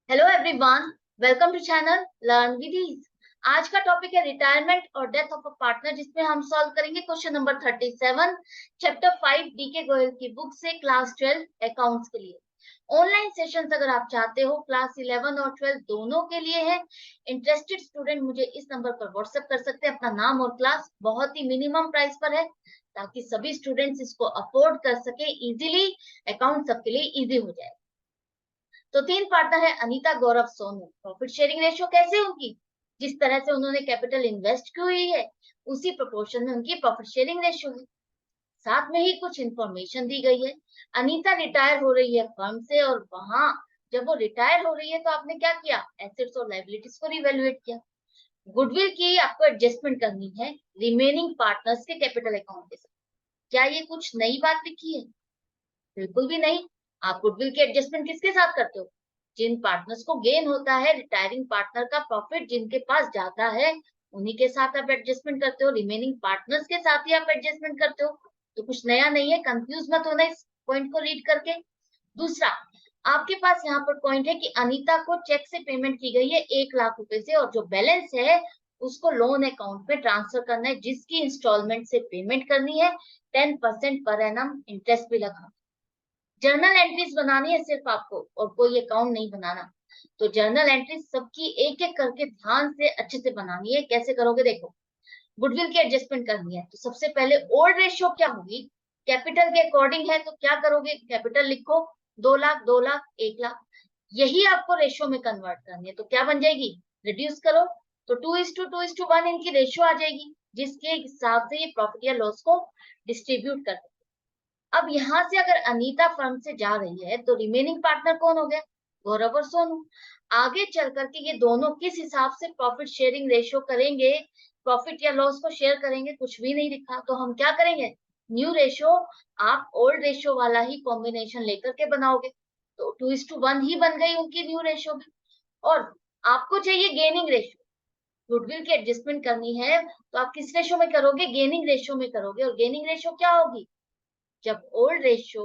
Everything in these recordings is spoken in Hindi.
Hello everyone, welcome to channel learn with ease. आज का टॉपिक है रिटायरमेंट और डेथ ऑफ अ पार्टनर, जिसमें हम सॉल्व करेंगे question number 37 chapter 5 DK Goyal की बुक से क्लास 12 अकाउंट्स के लिए। ऑनलाइन सेशंस अगर आप चाहते हो क्लास 11 और 12 दोनों के लिए है। इंटरेस्टेड स्टूडेंट मुझे इस नंबर पर व्हाट्सएप कर सकते हैं अपना नाम और क्लास। बहुत ही मिनिमम प्राइस पर है ताकि सभी स्टूडेंट्स इसको अफोर्ड कर सके इजीली। अकाउंट सबके लिए इजी हो जाए। तो तीन पार्टनर है, अनीता, गौरव, सोनू। प्रॉफिट शेयरिंग रेशियो कैसे उनकी, जिस तरह से उन्होंने कैपिटल इन्वेस्ट की हुई है उसी प्रोपोर्शन में उनकी प्रॉफिट शेयरिंग रेशियो है। साथ में ही कुछ इंफॉर्मेशन दी गई है। अनीता रिटायर हो रही है फर्म से, और वहां जब वो रिटायर हो रही है तो आपने क्या किया, एसेट्स और लाइबिलिटीज को रिवैल्यूएट किया। गुडविल की आपको एडजस्टमेंट करनी है रिमेनिंग पार्टनर्स के कैपिटल अकाउंट के साथ। क्या ये कुछ नई बात लिखी है? बिल्कुल भी नहीं। आप गुडविल की एडजस्टमेंट किसके साथ करते हो? जिन पार्टनर्स को गेन होता है, रिटायरिंग पार्टनर का प्रॉफिट जिनके पास जाता है, उन्हीं के साथ आप एडजस्टमेंट करते हो। रिमेनिंग पार्टनर्स के साथ ही आप एडजस्टमेंट करते हो। तो कुछ नया नहीं है, कंफ्यूज मत होना इस पॉइंट को रीड करके। दूसरा, आपके पास यहाँ पर पॉइंट है कि अनीता को चेक से पेमेंट की गई है 1 लाख रुपए से, और जो बैलेंस है उसको लोन अकाउंट में ट्रांसफर करना है, जिसकी इंस्टॉलमेंट से पेमेंट करनी है। 10% पर एनम इंटरेस्ट भी लगा। जर्नल एंट्रीज बनानी है सिर्फ आपको, और कोई अकाउंट नहीं बनाना। तो जर्नल एंट्रीज सबकी एक एक करके ध्यान से अच्छे से बनानी है। कैसे करोगे देखो। गुडविल की एडजस्टमेंट करनी है तो सबसे पहले ओल्ड रेशियो क्या होगी, कैपिटल के अकॉर्डिंग है तो क्या करोगे, कैपिटल लिखो 2 लाख, 2 लाख, 1 लाख। यही आपको रेशियो में कन्वर्ट करनी है, तो क्या बन जाएगी, रिड्यूस करो तो 2:2:1 इनकी रेशियो आ जाएगी, जिसके हिसाब से ये प्रॉफिट या लॉस को डिस्ट्रीब्यूट कर। अब यहाँ से अगर अनीता फर्म से जा रही है तो रिमेनिंग पार्टनर कौन हो गया, गौरव और सोनू। आगे चल करके ये दोनों किस हिसाब से प्रॉफिट शेयरिंग रेशियो करेंगे, प्रॉफिट या लॉस को शेयर करेंगे, कुछ भी नहीं लिखा। तो हम क्या करेंगे, न्यू रेशियो, आप ओल्ड रेशियो वाला ही कॉम्बिनेशन लेकर के बनाओगे। तो 2:1 ही बन गई उनकी न्यू रेशियो भी। और आपको चाहिए गेनिंग रेशियो, गुडविल की एडजस्टमेंट करनी है तो आप किस रेशियो में करोगे, गेनिंग रेशियो में करोगे। और गेनिंग रेशियो क्या होगी, जब ओल्ड रेशियो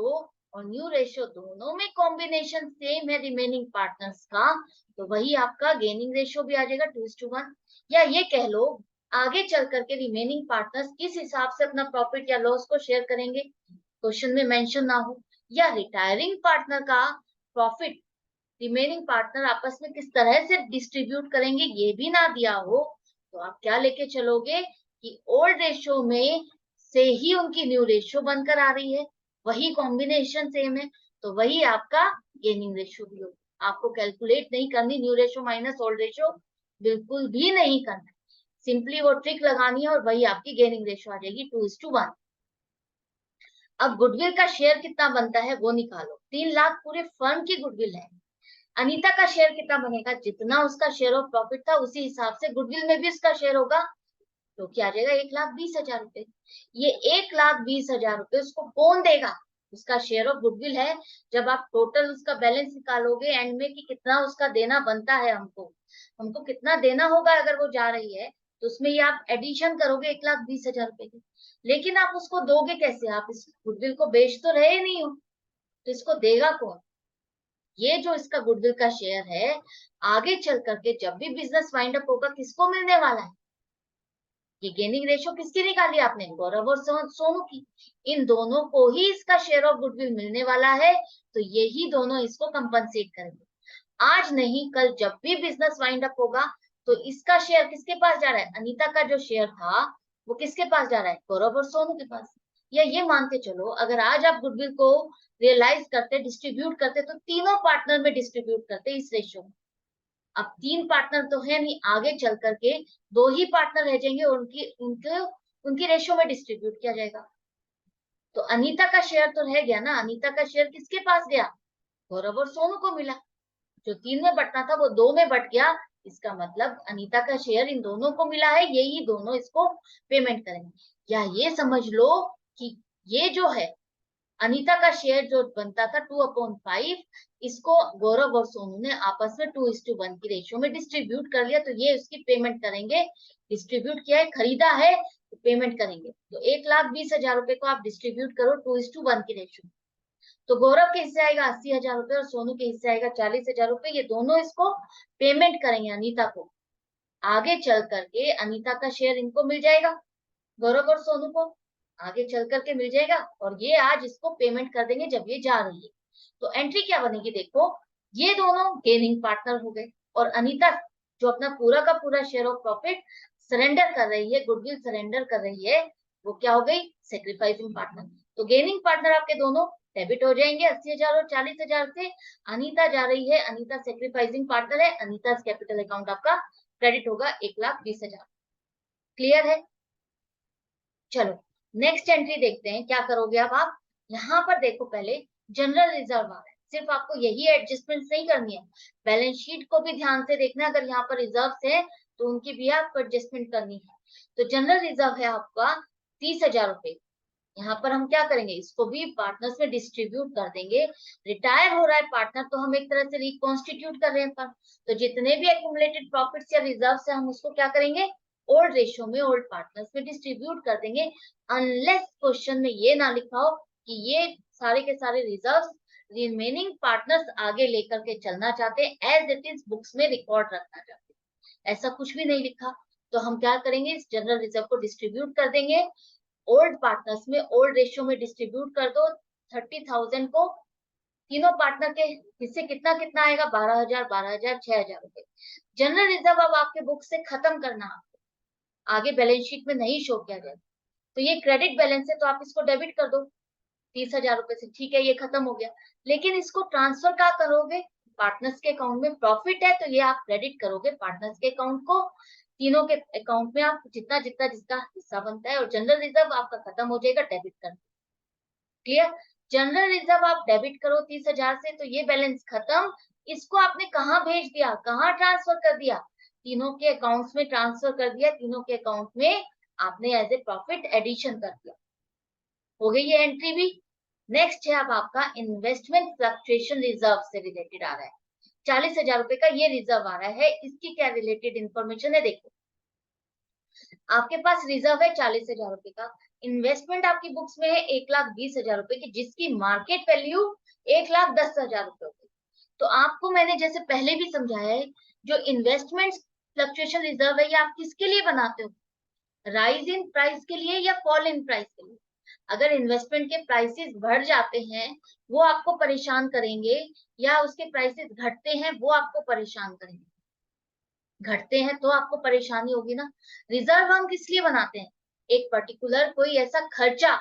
और न्यू रेशियो दोनों में कॉम्बिनेशन सेम है रिमेनिंग पार्टनर्स का, तो वही आपका गेनिंग रेशियो भी आ जाएगा 2:1। या ये कह लो, आगे चल करके रिमेनिंग पार्टनर्स किस हिसाब से अपना प्रॉफिट या लॉस को शेयर करेंगे, क्वेश्चन में मेंशन ना हो। या रिटायरिंग पार्टनर का प्रॉफिट रिमेनिंग पार्टनर आपस में किस तरह से डिस्ट्रीब्यूट करेंगे ये भी ना दिया हो, तो आप क्या लेके चलोगे कि ओल्ड रेशियो में से ही उनकी न्यू रेशियो बनकर आ रही है, वही कॉम्बिनेशन सेम है, तो वही आपका गेनिंग रेशियो भी होगा। आपको कैलकुलेट नहीं करनी new ratio minus old ratio, बिल्कुल भी नहीं करना। सिंपली वो ट्रिक लगानी है और वही आपकी गेनिंग रेशियो आ जाएगी 2:1। अब गुडविल का शेयर कितना बनता है वो निकालो। 3 लाख पूरे फर्म की गुडविल है। अनीता का शेयर कितना बनेगा, जितना उसका शेयर ऑफ प्रॉफिट था उसी हिसाब से गुडविल में भी उसका शेयर होगा, तो क्या आ जाएगा 1,20,000 रुपए। ये 1,20,000 रुपए उसको कौन देगा, उसका शेयर ऑफ गुडविल है। जब आप टोटल उसका बैलेंस निकालोगे एंड में कि कितना उसका देना बनता है, हमको हमको कितना देना होगा अगर वो जा रही है, तो उसमें ये आप एडिशन करोगे 1,20,000 रुपए की। लेकिन आप उसको दोगे कैसे, आप इस गुडविल को बेच तो रहे नहीं हो, तो इसको देगा कौन। ये जो इसका गुडविल का शेयर है, आगे चल करके जब भी बिजनेस वाइंड अप होगा किसको मिलने वाला है। ये गेनिंग रेशियो किसकी निकाली आपने, गौरव और सोनू की। इन दोनों को ही इसका शेयर ऑफ गुडविल मिलने वाला है, तो यही दोनों इसको कंपनसेट करेंगे। आज नहीं कल जब भी बिजनेस वाइंड अप होगा, तो इसका शेयर किसके पास जा रहा है, अनीता का जो शेयर था वो किसके पास जा रहा है, गौरव और सोनू के पास। या ये मान के चलो, अगर आज आप गुडविल को रियलाइज करते, डिस्ट्रीब्यूट करते, तो तीनों पार्टनर में डिस्ट्रीब्यूट करते इस रेशियो में। अब 3 पार्टनर तो है नहीं, आगे चल करके 2 ही पार्टनर रह जाएंगे और उनकी उनके उनकी रेशियो में डिस्ट्रीब्यूट किया जाएगा। तो अनीता का शेयर तो रह गया ना, अनीता का शेयर किसके पास गया, गौरव और सोनू को मिला। जो 3 में बंटना था वो 2 में बंट गया। इसका मतलब अनीता का शेयर इन दोनों को मिला है, यही दोनों इसको पेमेंट करेंगे। या ये समझ लो कि ये जो है अनीता का शेयर जो बनता था 2/5, इसको गौरव और सोनू ने आपस में 2:1 की रेशियो में डिस्ट्रीब्यूट कर लिया, तो ये उसकी पेमेंट करेंगे। डिस्ट्रीब्यूट किया है, खरीदा है, तो पेमेंट करेंगे। तो 1,20,000 रुपए को आप डिस्ट्रीब्यूट करो 2:1 की रेशियो। तो गौरव के हिस्से आएगा 80,000 रुपए और सोनू के हिस्से आएगा 40,000 रुपए। ये दोनों इसको पेमेंट करेंगे अनीता को। आगे चल करके अनीता का शेयर इनको मिल जाएगा, गौरव और सोनू को आगे चल करके मिल जाएगा, और ये आज इसको पेमेंट कर देंगे जब ये जा रही है। तो एंट्री क्या बनेगी, देखो ये दोनों गेनिंग पार्टनर हो गए, और अनीता जो अपना पूरा का पूरा शेयर ऑफ प्रॉफिट सरेंडर कर रही है, गुडविल सरेंडर कर रही है, वो क्या हो गई, सेक्रीफाइसिंग पार्टनर। तो गेनिंग पार्टनर आपके दोनों डेबिट हो जाएंगे 80,000 और 40,000 से। अनीता जा रही है, अनीता सेक्रीफाइसिंग पार्टनर है, अनीता कैपिटल अकाउंट आपका क्रेडिट होगा 1,20,000। क्लियर है? चलो नेक्स्ट एंट्री देखते हैं क्या करोगे अब आप। यहाँ पर देखो पहले जनरल रिजर्व आ रहा है, सिर्फ आपको यही एडजस्टमेंट नहीं करनी है, बैलेंस शीट को भी ध्यान से देखना है। अगर यहाँ पर रिजर्व है तो उनकी भी आपको एडजस्टमेंट करनी है। तो जनरल रिजर्व है आपका 30,000 रुपए। यहाँ पर हम क्या करेंगे, इसको भी पार्टनर्स में डिस्ट्रीब्यूट कर देंगे। रिटायर हो रहा है पार्टनर तो हम एक तरह से रिकॉन्स्टिट्यूट कर रहे हैं फंड, तो जितने भी एक्यूमुलेटेड प्रॉफिट्स या रिजर्व है हम उसको क्या करेंगे, ओल्ड रेशियो में ओल्ड पार्टनर्स में डिस्ट्रीब्यूट कर देंगे। अनलेस क्वेश्चन में ये ना लिखा हो कि ये सारे के सारे रिजर्व रिमेनिंग पार्टनर्स आगे लेकर के चलना चाहते हैं, एज इट इज बुक्स में रिकॉर्ड रखना चाहते हैं, ऐसा कुछ भी नहीं लिखा। तो हम क्या करेंगे, इस जनरल रिजर्व को डिस्ट्रीब्यूट कर देंगे ओल्ड पार्टनर्स में, ओल्ड रेशियो में डिस्ट्रीब्यूट कर दो। 30,000 को तीनों पार्टनर के हिस्से कितना कितना आएगा, 12,000, 12,000, 6,000 रुपए। जनरल रिजर्व अब आपके बुक से खत्म करना, आगे बैलेंस शीट में नहीं शो किया जाएगा। तो ये क्रेडिट बैलेंस है तो आप इसको डेबिट कर दो 30,000 रुपए से, ठीक है ये खत्म हो गया। लेकिन इसको ट्रांसफर क्या करोगे, पार्टनर्स के अकाउंट में प्रॉफिट है तो ये आप क्रेडिट करोगे पार्टनर्स के अकाउंट को, तीनों के अकाउंट में आप जितना जितना जिसका हिस्सा बनता है, और जनरल रिजर्व आपका खत्म हो जाएगा डेबिट कर। क्लियर? जनरल रिजर्व आप डेबिट करो 30,000 से तो ये बैलेंस खत्म। इसको आपने कहाँ भेज दिया, कहाँ ट्रांसफर कर दिया, तीनों के अकाउंट्स में ट्रांसफर कर दिया, तीनों के अकाउंट में आपने एज ए प्रॉफिट एडिशन कर दिया। हो गई ये एंट्री भी। नेक्स्ट है अब आपका इन्वेस्टमेंट फ्लक्चुएशन रिजर्व से रिलेटेड आ रहा है, 40,000 रुपए का ये रिजर्व आ रहा है। इसकी क्या रिलेटेड इंफॉर्मेशन है, देखो आपके पास रिजर्व है 40,000 रुपए का, इन्वेस्टमेंट आपकी बुक्स में है 1,20,000 रुपए की, जिसकी मार्केट वैल्यू 1,10,000 रुपए होगी। तो आपको मैंने जैसे पहले भी समझाया है, जो इन्वेस्टमेंट फ्लक्चुएशन रिजर्व है ये आप किसके लिए बनाते हो, राइज इन प्राइस के लिए या फॉल इन प्राइस के लिए। अगर इन्वेस्टमेंट के प्राइसेस बढ़ जाते हैं वो आपको परेशान करेंगे, या उसके प्राइसेस घटते हैं वो आपको परेशान करेंगे, घटते हैं तो आपको परेशानी होगी ना। रिजर्व हम किस लिए बनाते हैं, एक पर्टिकुलर कोई ऐसा खर्चा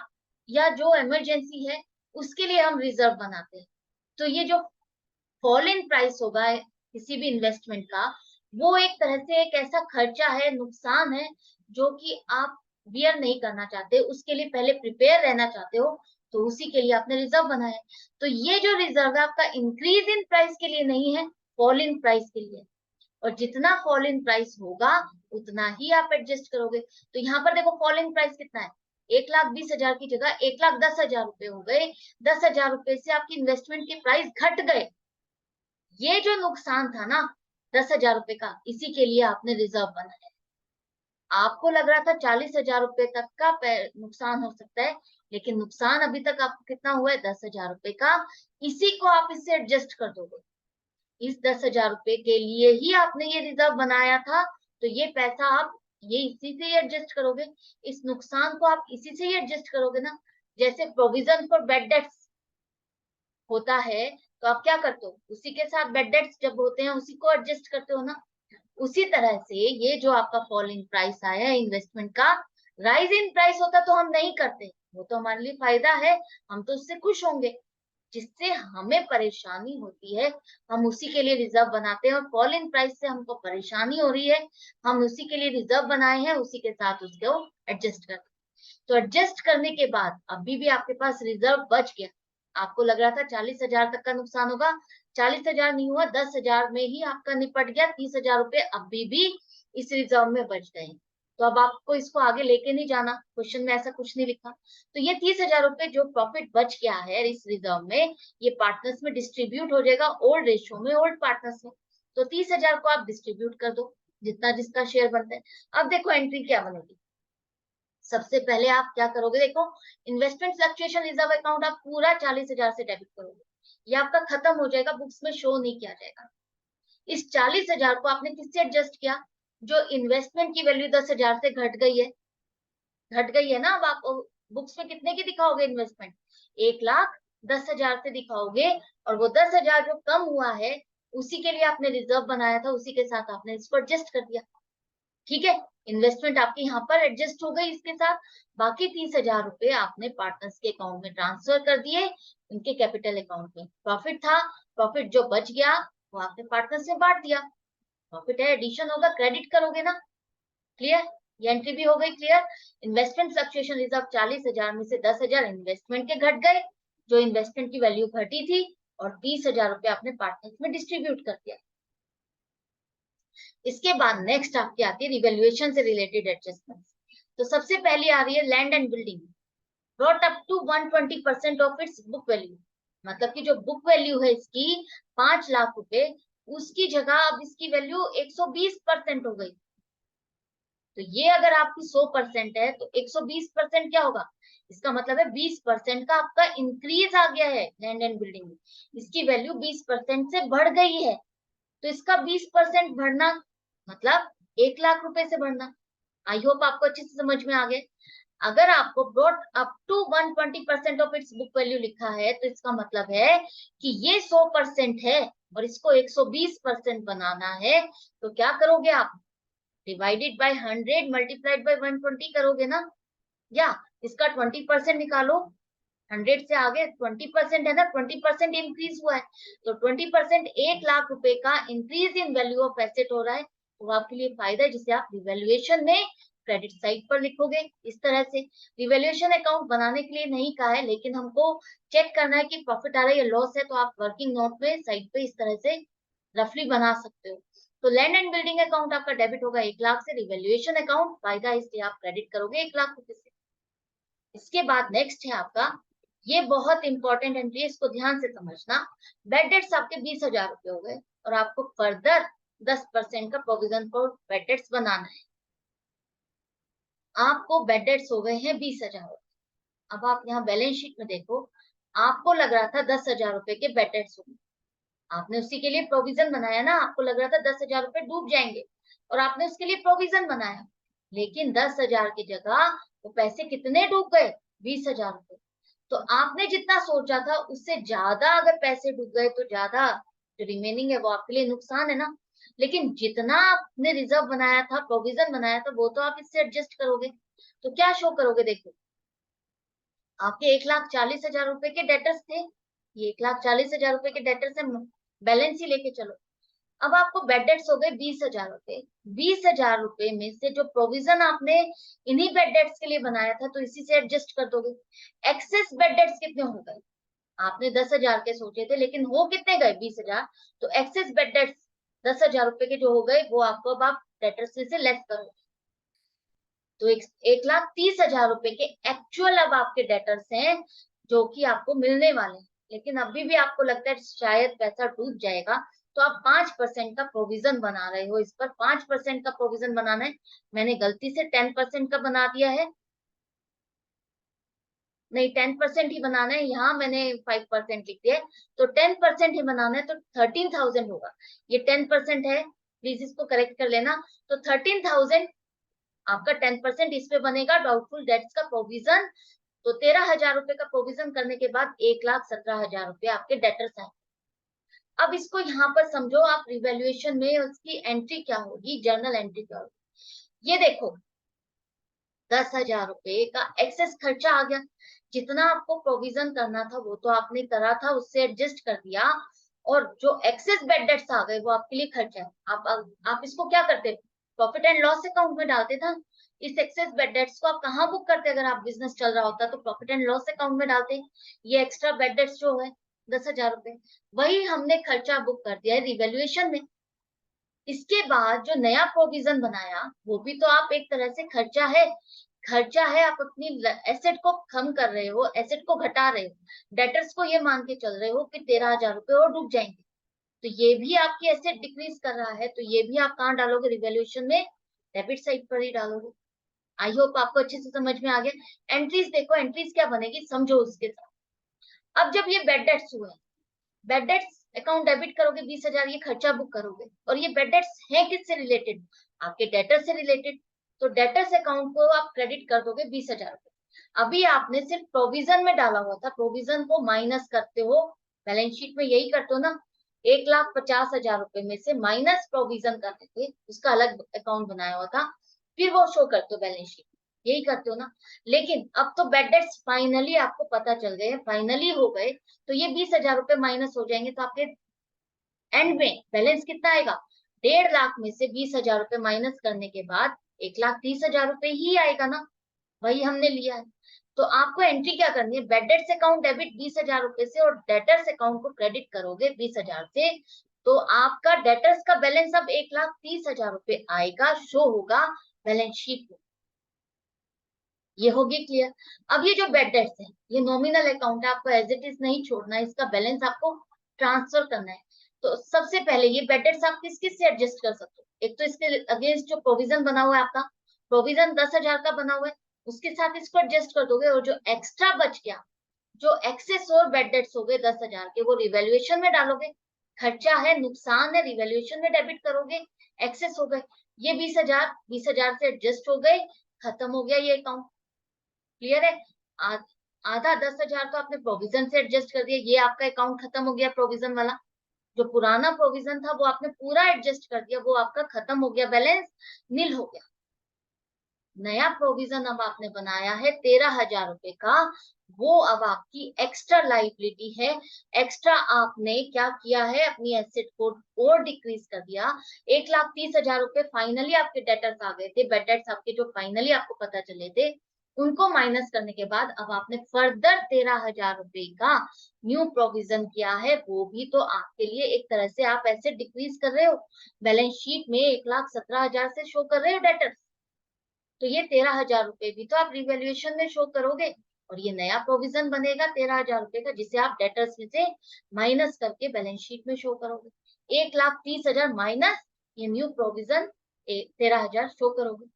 या जो इमरजेंसी है उसके लिए हम रिजर्व बनाते हैं। तो ये जो फॉल इन प्राइस होगा किसी भी इन्वेस्टमेंट का, वो एक तरह से एक ऐसा खर्चा है, नुकसान है जो कि आप बियर नहीं करना चाहते, उसके लिए पहले प्रिपेयर रहना चाहते हो, तो उसी के लिए आपने रिजर्व बनाया। तो ये जो रिजर्व है आपका इंक्रीज इन प्राइस के लिए नहीं है, फॉल इन प्राइस के लिए, और जितना फॉल इन प्राइस होगा उतना ही आप एडजस्ट करोगे। तो यहाँ पर देखो फॉल इन प्राइस कितना है, 1,20,000 की जगह 1,10,000 रुपए हो गए, 10,000 रुपए से आपकी इन्वेस्टमेंट के प्राइस घट गए। ये जो नुकसान था ना 10,000 रुपए का, इसी के लिए आपने रिजर्व बनाया। आपको लग रहा था 40,000 रुपए तक का नुकसान हो सकता है, लेकिन नुकसान अभी तक आपको कितना हुआ है, 10,000 रुपए का। इसी को आप इससे एडजस्ट कर दोगे, इस 10,000 रुपए के लिए ही आपने ये रिजर्व बनाया था, तो ये पैसा आप ये इसी से ही एडजस्ट करोगे, इस नुकसान को आप इसी से ही एडजस्ट करोगे ना। जैसे प्रोविजन फॉर बेड डेट्स होता है तो आप क्या करते हो, उसी के साथ बेड डेट्स जब होते हैं उसी को एडजस्ट करते हो ना। उसी तरह से ये जो आपका फॉल इन प्राइस आया है इन्वेस्टमेंट का, राइज इन प्राइस होता तो हम नहीं करते, वो तो हमारे लिए फायदा है, हम तो उससे खुश होंगे। जिससे हमें परेशानी होती है हम उसी के लिए रिजर्व बनाते हैं, और फॉल इन प्राइस से हमको परेशानी हो रही है, हम उसी के लिए रिजर्व बनाए हैं, उसी के साथ उसको एडजस्ट करते हैं। तो एडजस्ट करने के बाद अभी भी आपके पास रिजर्व बच गया। आपको लग रहा था 40,000 तक का नुकसान होगा, 40,000 नहीं हुआ, 10,000 में ही आपका निपट गया, 30,000 रुपए अभी भी इस रिजर्व में बच गए। तो अब आपको इसको आगे लेके नहीं जाना, क्वेश्चन में ऐसा कुछ नहीं लिखा। तो ये 30,000 रुपए जो प्रॉफिट बच गया है इस रिजर्व में, ये पार्टनर्स में डिस्ट्रीब्यूट हो जाएगा ओल्ड रेशियो में ओल्ड पार्टनर्स में। तो 30,000 को आप डिस्ट्रीब्यूट कर दो जितना जिसका शेयर बनता है। अब देखो एंट्री क्या बनेगी, सबसे पहले आप क्या करोगे, देखो इन्वेस्टमेंट फ्लक्चुएशन रिजर्व अकाउंट आप पूरा 40,000 से डेबिट करोगे, ये आपका खत्म हो जाएगा, बुक्स में शो नहीं किया जाएगा। इस 40,000 को आपने किससे एडजस्ट किया, जो इन्वेस्टमेंट की वैल्यू 10,000 से घट गई है ना। अब आप बुक्स में कितने की दिखाओगे इन्वेस्टमेंट, 1,10,000 से दिखाओगे, और वो 10,000 जो कम हुआ है उसी के लिए आपने रिजर्व बनाया था, उसी के साथ आपने इसको एडजस्ट कर दिया। ठीक है, इन्वेस्टमेंट आपकी यहाँ पर एडजस्ट हो गई इसके साथ। बाकी 30,000 रुपए आपने पार्टनर्स के अकाउंट में ट्रांसफर कर दिए, उनके कैपिटल अकाउंट में। प्रॉफिट था, प्रॉफिट जो बच गया वो आपने पार्टनर्स में बांट दिया। प्रॉफिट है, एडिशन होगा, क्रेडिट करोगे ना। क्लियर, ये एंट्री भी हो गई क्लियर। इन्वेस्टमेंट फ्लक्चुएशन रिजर्व 40,000 में से 10,000 इन्वेस्टमेंट के घट गए, जो इन्वेस्टमेंट की वैल्यू घटी थी, और 30,000 रुपए आपने पार्टनर्स में डिस्ट्रीब्यूट कर दिया। इसके बाद नेक्स्ट आपकी आती है रिवैल्यूएशन से रिलेटेड एडजस्टमेंट। तो सबसे पहली आ रही है land and building, brought up to 120% of its book value. मतलब कि जो बुक वैल्यू है इसकी 5 लाख रुपए, उसकी जगह अब इसकी वैल्यू 120% हो गई। तो ये अगर आपकी 100% है तो 120% क्या होगा, इसका मतलब है 20% का आपका इंक्रीज आ गया है लैंड एंड बिल्डिंग में, इसकी वैल्यू 20% से बढ़ गई है। तो इसका 20% बढ़ना मतलब 1 लाख रुपए से बढ़ना। आई होप आपको अच्छे से समझ में आ गया। अगर आपको brought up to 120% of its book value लिखा है तो इसका मतलब है कि ये 100% है और इसको 120% बनाना है। तो क्या करोगे आप, डिवाइडेड बाय 100 मल्टीप्लाइड बाय 120 करोगे ना, या इसका 20% निकालो। 100 से आगे 20% है ना, 20% इंक्रीज हुआ है, तो 20% 1 लाख रुपए का increase in value of asset हो रहा है। तो आपके लिए फायदा है, जिसे आप रिवैल्यूएशन में क्रेडिट साइड पर लिखोगे इस तरह से। रिवैल्यूएशन अकाउंट बनाने के लिए नहीं कहा है, लेकिन हमको चेक करना है कि प्रॉफिट आ रहा है या लॉस है, तो आप वर्किंग नोट में साइड पे इस तरह से रफली बना सकते हो। तो लैंड एंड बिल्डिंग अकाउंट आपका डेबिट होगा 1 लाख से, रिवैल्यूएशन अकाउंट फायदा है इसलिए आप क्रेडिट करोगे 1 लाख रुपए से। इसके बाद नेक्स्ट है आपका, ये बहुत इंपॉर्टेंट एंट्री है, इसको ध्यान से समझना। बेड डेट्स आपके 20,000 रुपए हो गए और आपको फर्दर 10% का प्रोविजन फॉर बेड डेट्स बनाना है। आपको बेड डेट्स हो गए हैं 20,000। अब आप यहाँ बैलेंस शीट में देखो, आपको लग रहा था 10,000 रुपए के बेड डेट्स होंगे, आपने उसी के लिए प्रोविजन बनाया ना। आपको लग रहा था 10,000 रुपए डूब जाएंगे और आपने उसके लिए प्रोविजन बनाया, लेकिन 10,000 की जगह वो पैसे कितने डूब गए, 20,000 रुपए। तो आपने जितना सोचा था उससे ज्यादा अगर पैसे डूब गए तो ज्यादा जो रिमेनिंग है वो आपके लिए नुकसान है ना। लेकिन जितना आपने रिजर्व बनाया था, प्रोविजन बनाया था, वो तो आप इससे एडजस्ट करोगे। तो क्या शो करोगे, देखो आपके 1,40,000 रुपए के डेटर्स थे, ये 1,40,000 रुपए के डेटर्स है, बैलेंस ही लेके चलो। अब आपको बेड डेट्स हो गए 20,000 रुपए। 20,000 रुपए में से जो प्रोविजन आपने इन्हीं बेड डेट्स के लिए बनाया था, तो इसी से एडजस्ट कर दोगे। एक्सेस बेड डेट्स कितने हो गए, आपने 10,000 के सोचे थे लेकिन हो कितने गए, 20,000। तो एक्सेस बेड डेट्स 10,000 रुपए के जो हो गए वो आपको अब आप डेटर्स में से लेस करो। तो 1,30,000 रुपए के एक्चुअल अब आपके डेटर्स हैं जो कि आपको मिलने वाले हैं। लेकिन अभी भी आपको लगता है शायद पैसा डूब जाएगा, तो आप 5% का प्रोविजन बना रहे हो। इस पर 5% का प्रोविजन बनाना है, मैंने गलती से 10% का बना दिया है, नहीं 10% ही बनाना है, यहाँ मैंने 5% लिख दिया है, तो 10% ही बनाना है, तो 13,000 होगा। ये 10% है, प्लीज इसको करेक्ट कर लेना। तो 13,000 आपका 10% इस पे बनेगा डाउटफुल डेट्स का प्रोविजन। तो 13,000 रुपए का प्रोविजन करने के बाद 1,17,000 रुपए आपके डेटर्स आए। अब इसको यहाँ पर समझो आप, रिवैल्यूएशन में उसकी एंट्री क्या होगी, जर्नल एंट्री क्या होगी। ये देखो 10,000 रुपए का एक्सेस खर्चा आ गया, जितना आपको प्रोविजन करना था वो तो आपने करा था, उससे एडजस्ट कर दिया, और जो एक्सेस बेड डेट्स आ गए वो आपके लिए खर्चा है। आप इसको क्या करते, प्रॉफिट एंड लॉस अकाउंट में डालते था। इस एक्सेस बेड डेट्स को आप कहाँ बुक करते, अगर आप बिजनेस चल रहा होता तो प्रॉफिट एंड लॉस अकाउंट में डालते। ये एक्स्ट्रा बेड डेट्स जो है 10,000 रुपए, वही हमने खर्चा बुक कर दिया है रिवैल्यूएशन में। इसके बाद जो नया प्रोविजन बनाया वो भी तो आप एक तरह से खर्चा है, खर्चा है, आप अपनी एसेट को कम कर रहे हो, एसेट को घटा रहे हो, डेटर्स को ये मान के चल रहे हो कि 13,000 रुपए और डूब जाएंगे। तो ये भी आपकी एसेट डिक्रीज कर रहा है, तो ये भी आप कहाँ डालोगे, रिवैल्यूएशन में डेबिट साइड पर ही डालोगे। आई होप आपको अच्छे से समझ में आ गया। एंट्रीज देखो, एंट्रीज क्या बनेगी समझो उसके साथ। अब जब ये बेड डेट्स हुए, बेड डेट्स अकाउंट डेबिट करोगे 20,000, ये खर्चा बुक करोगे, और ये बेड डेट्स है किससे रिलेटेड, आपके डेटर से रिलेटेड। तो डेटर्स अकाउंट को आप क्रेडिट कर दोगे 20,000 रुपए। अभी आपने सिर्फ प्रोविजन में डाला हुआ था, प्रोविजन को माइनस करते हो, बैलेंस शीट में यही करते हो ना, 1,50,000 रुपए में से माइनस प्रोविजन करते थे, उसका अलग अकाउंट बनाया हुआ था, फिर वो शो करते हो बैलेंस शीट, यही करते हो ना। लेकिन अब तो बेड डेट्स फाइनली आपको पता चल गए, फाइनली हो गए, तो ये 20,000 रुपए माइनस हो जाएंगे, तो आपके एंड में बैलेंस कितना आएगा, 1.5 लाख में से 20,000 रुपए माइनस करने के बाद 1,30,000 रुपए ही आएगा ना, वही हमने लिया है। तो आपको एंट्री क्या करनी है, बेड डेट्स अकाउंट डेबिट 20,000 रुपए से, और डेटर्स अकाउंट को क्रेडिट करोगे 20,000 से, तो आपका डेटर्स का बैलेंस अब 1,30,000 रुपए आएगा, शो होगा बैलेंस शीट में। ये होगी क्लियर। अब ये जो बेड डेट्स है, ये नॉमिनल अकाउंट है, आपको एज इट इज नहीं छोड़ना है, इसका बैलेंस आपको ट्रांसफर करना है। तो सबसे पहले ये बेड डेट्स आप किस किस से एडजस्ट कर सकते हो, एक तो इसके अगेंस्ट जो प्रोविजन बना हुआ है आपका, प्रोविजन 10,000 का बना हुआ है, उसके साथ इसको एडजस्ट कर दोगे, और जो एक्स्ट्रा बच गया, जो एक्सेस और बेड डेट्स हो गए 10,000 के, वो रिवैल्यूएशन में डालोगे, खर्चा है, नुकसान है, रिवैल्यूएशन में डेबिट करोगे, एक्सेस हो गए, ये 20,000 से एडजस्ट हो गए, खत्म हो गया ये अकाउंट। क्लियर है। आधा 10,000 तो आपने प्रोविजन से एडजस्ट कर दिया, ये आपका अकाउंट खत्म हो गया प्रोविजन वाला। जो पुराना प्रोविजन था वो आपने पूरा एडजस्ट कर दिया, वो आपका खत्म हो गया, बैलेंस नील हो गया। नया प्रोविजन अब आपने बनाया है 13,000 रुपए का, वो अब आपकी एक्स्ट्रा लाइबिलिटी है। एक्स्ट्रा आपने क्या किया है, अपनी एसेट को और डिक्रीज कर दिया। 1,30,000 रुपए फाइनली आपके डेटर्स आ गए थे, बेड डेट्स आपके जो फाइनली आपको पता चले थे, उनको माइनस करने के बाद अब आपने फर्दर 13,000 रुपए का न्यू प्रोविजन किया है, वो भी तो आपके लिए एक तरह से आप ऐसे डिक्रीज कर रहे हो, बैलेंस शीट में 1,17,000 से शो कर रहे हो डेटर्स। तो ये 13,000 रुपए भी तो आप रिवैल्यूएशन में शो करोगे, और ये नया प्रोविजन बनेगा 13,000 रुपए का, जिसे आप डेटर्स में से माइनस करके बैलेंस शीट में शो करोगे। 1,30,000 माइनस ये न्यू प्रोविजन 13,000 शो करोगे,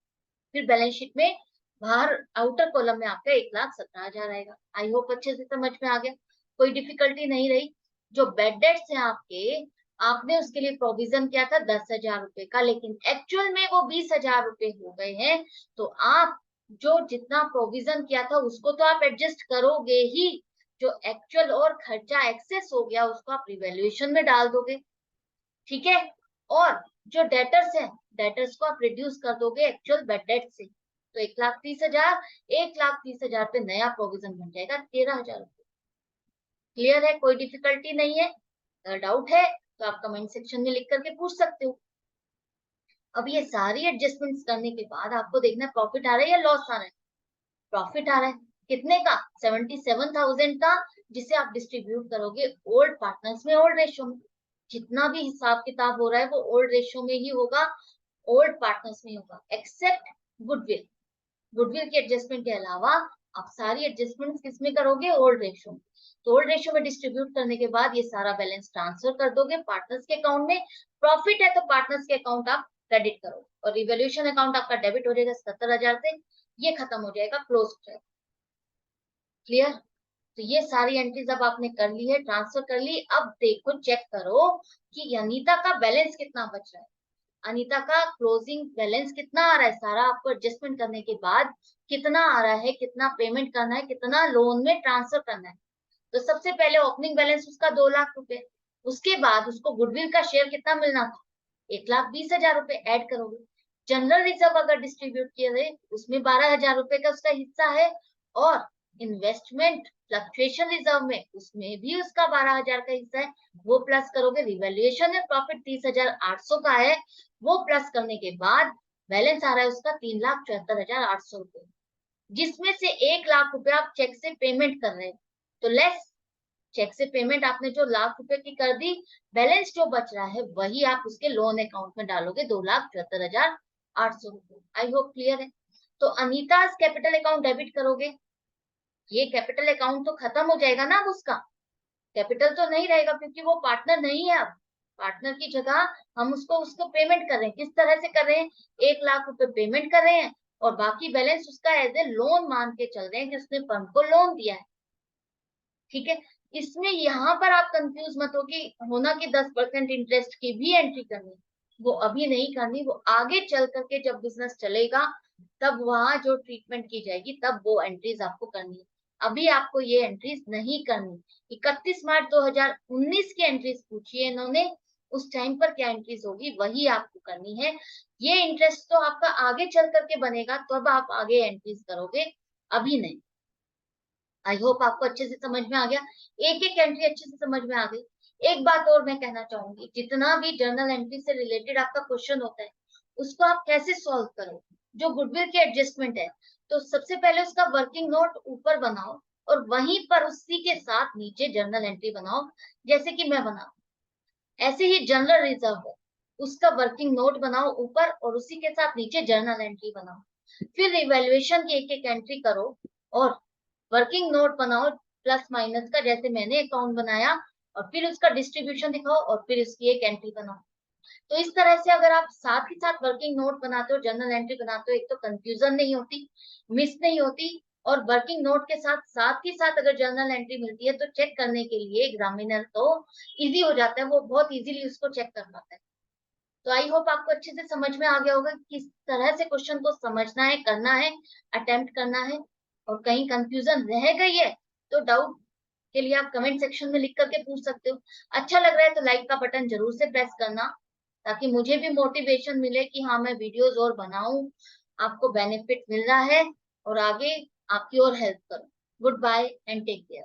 फिर बैलेंस शीट में बाहर आउटर कॉलम में आपका 1,17,000 आएगा। आई होप अच्छे से समझ में आ गया, कोई डिफिकल्टी नहीं रही। जो बेड डेट्स हैं आपके, आपने उसके लिए प्रोविजन किया था 10,000 रुपए का, लेकिन एक्चुअल में वो 20,000 रुपए हो गए हैं। तो आप जो जितना प्रोविजन किया था उसको तो आप एडजस्ट करोगे ही, जो एक्चुअल और खर्चा एक्सेस हो गया उसको आप रिवैल्यूएशन में डाल दोगे, ठीक है। और जो डेटर्स है, डेटर्स को आप रिड्यूस कर दोगे एक्चुअल बेड डेट से, तो 1,30,000, 1,30,000 पे नया प्रोविजन बन जाएगा 13,000 रुपए। क्लियर है, कोई डिफिकल्टी नहीं है। अगर डाउट है तो आप कमेंट सेक्शन में लिख करके पूछ सकते हो। अब ये सारी एडजस्टमेंट्स करने के बाद आपको देखना है प्रॉफिट आ रहा है या लॉस आ रहा है। प्रॉफिट आ रहा है, कितने का, 77,000 का, जिसे आप डिस्ट्रीब्यूट करोगे ओल्ड पार्टनर्स में, ओल्ड रेशियो में। जितना भी हिसाब किताब हो रहा है वो ओल्ड रेशियो में ही होगा, ओल्ड पार्टनर्स में होगा, एक्सेप्ट गुडविल। गुडविल के एडजस्टमेंट के अलावा आप सारी एडजस्टमेंट किसमें करोगे, ओल्ड रेशियो में। तो ओल्ड रेशियो में डिस्ट्रीब्यूट करने के बाद ये सारा बैलेंस ट्रांसफर कर दोगे पार्टनर्स के अकाउंट में। प्रॉफिट है तो पार्टनर्स के अकाउंट आप क्रेडिट करोगे, और रिवोल्यूशन अकाउंट आपका डेबिट हो जाएगा 77,000 से, ये खत्म हो जाएगा, क्लोज हो जाएगा। क्लियर। तो ये सारी एंट्रीज अब आपने कर ली है, ट्रांसफर कर ली। अब देखो, चेक करो कि अनीता का बैलेंस कितना बच रहा है। अनीता का क्लोजिंग बैलेंस कितना आ रहा है, सारा आपको एडजस्टमेंट करने के बाद कितना आ रहा है, कितना पेमेंट करना है, कितना लोन में ट्रांसफर करना है। तो सबसे पहले ओपनिंग बैलेंस उसका 2 लाख रुपए, उसके बाद उसको गुडविल का शेयर कितना मिलना था, 1,20,000 रुपए ऐड करोगे। जनरल रिजर्व अगर डिस्ट्रीब्यूट किए गए उसमें 12,000 रुपए का उसका हिस्सा है, और इन्वेस्टमेंट फ्लक्चुएशन रिजर्व में उसमें भी उसका 12,000 का हिस्सा है, वो प्लस करोगे। रिवैल्यूएशन में प्रॉफिट 30,800 का है, वो प्लस करने के बाद बैलेंस आ रहा है उसका 3,74,800 रुपए, जिसमें से 1 लाख रुपए आप चेक से पेमेंट कर रहे हैं। तो लेस चेक से पेमेंट आपने जो लाख रुपए की कर दी, बैलेंस जो बच रहा है वही आप उसके लोन अकाउंट में डालोगे, 2,74,800 रुपए। आई होप क्लियर है। तो अनीता कैपिटल अकाउंट डेबिट करोगे, ये कैपिटल अकाउंट तो खत्म हो जाएगा ना, अब उसका कैपिटल तो नहीं रहेगा, क्योंकि वो पार्टनर नहीं है। अब पार्टनर की जगह हम उसको उसको पेमेंट कर रहे हैं, किस तरह से कर रहे हैं, 1 लाख रुपए पेमेंट कर रहे हैं, और बाकी बैलेंस उसका एज ए लोन मान के चल रहे हैं कि उसने फर्म को लोन दिया है। ठीक है, इसमें यहाँ पर आप कंफ्यूज मत हो कि होना कि 10% इंटरेस्ट की भी एंट्री करनी, वो अभी नहीं करनी, वो आगे चल करके जब बिजनेस चलेगा तब वहां जो ट्रीटमेंट की जाएगी तब वो एंट्रीज आपको करनी है। अभी आपको ये एंट्रीज नहीं करनी। 31 मार्च 2019 की एंट्रीज पूछी है इन्होंने, उस टाइम पर क्या एंट्रीज होगी वही आपको करनी है। ये इंटरेस्ट तो आपका आगे चल करके बनेगा, तब आप आगे एंट्रीज करोगे, अभी नहीं। आई होप आपको अच्छे से समझ में आ गया, एक एक एंट्री अच्छे से समझ में आ गई। एक बात और मैं कहना चाहूंगी, जितना भी जर्नल एंट्री से रिलेटेड आपका क्वेश्चन होता है उसको आप कैसे सॉल्व करो। जो गुडविल की एडजस्टमेंट है, तो सबसे पहले उसका वर्किंग नोट ऊपर बनाओ और वहीं पर उसी के साथ नीचे जर्नल एंट्री बनाओ, जैसे कि मैं बना। ऐसे ही जनरल रिजर्व है, उसका वर्किंग नोट बनाओ ऊपर और उसी के साथ नीचे जर्नल एंट्री बनाओ। फिर इवेल्युएशन की एक एक एंट्री करो और वर्किंग नोट बनाओ प्लस माइनस का, जैसे मैंने अकाउंट बनाया, और फिर उसका डिस्ट्रीब्यूशन दिखाओ और फिर उसकी एक एंट्री बनाओ। तो इस तरह से अगर आप साथ ही साथ वर्किंग नोट बनाते हो, जर्नल एंट्री बनाते हो, एक तो कंफ्यूजन नहीं होती, मिस नहीं होती, और वर्किंग नोट के साथ ही साथ अगर जर्नल एंट्री मिलती है तो चेक करने के लिए एग्जामिनर तो इजी हो जाता है, वो बहुत इजीली उसको चेक कर पाता है। तो आई होप आपको अच्छे से समझ में आ गया होगा कि किस तरह से क्वेश्चन को समझना है, करना है, अटेम्प्ट करना है। और कहीं कंफ्यूजन रह गई है तो डाउट के लिए आप कमेंट सेक्शन में लिख करके पूछ सकते हो। अच्छा लग रहा है तो लाइक का बटन जरूर से प्रेस करना, ताकि मुझे भी मोटिवेशन मिले कि हाँ मैं वीडियोस और बनाऊं, आपको बेनिफिट मिल रहा है और आगे आपकी और हेल्प करूं। Goodbye and take care.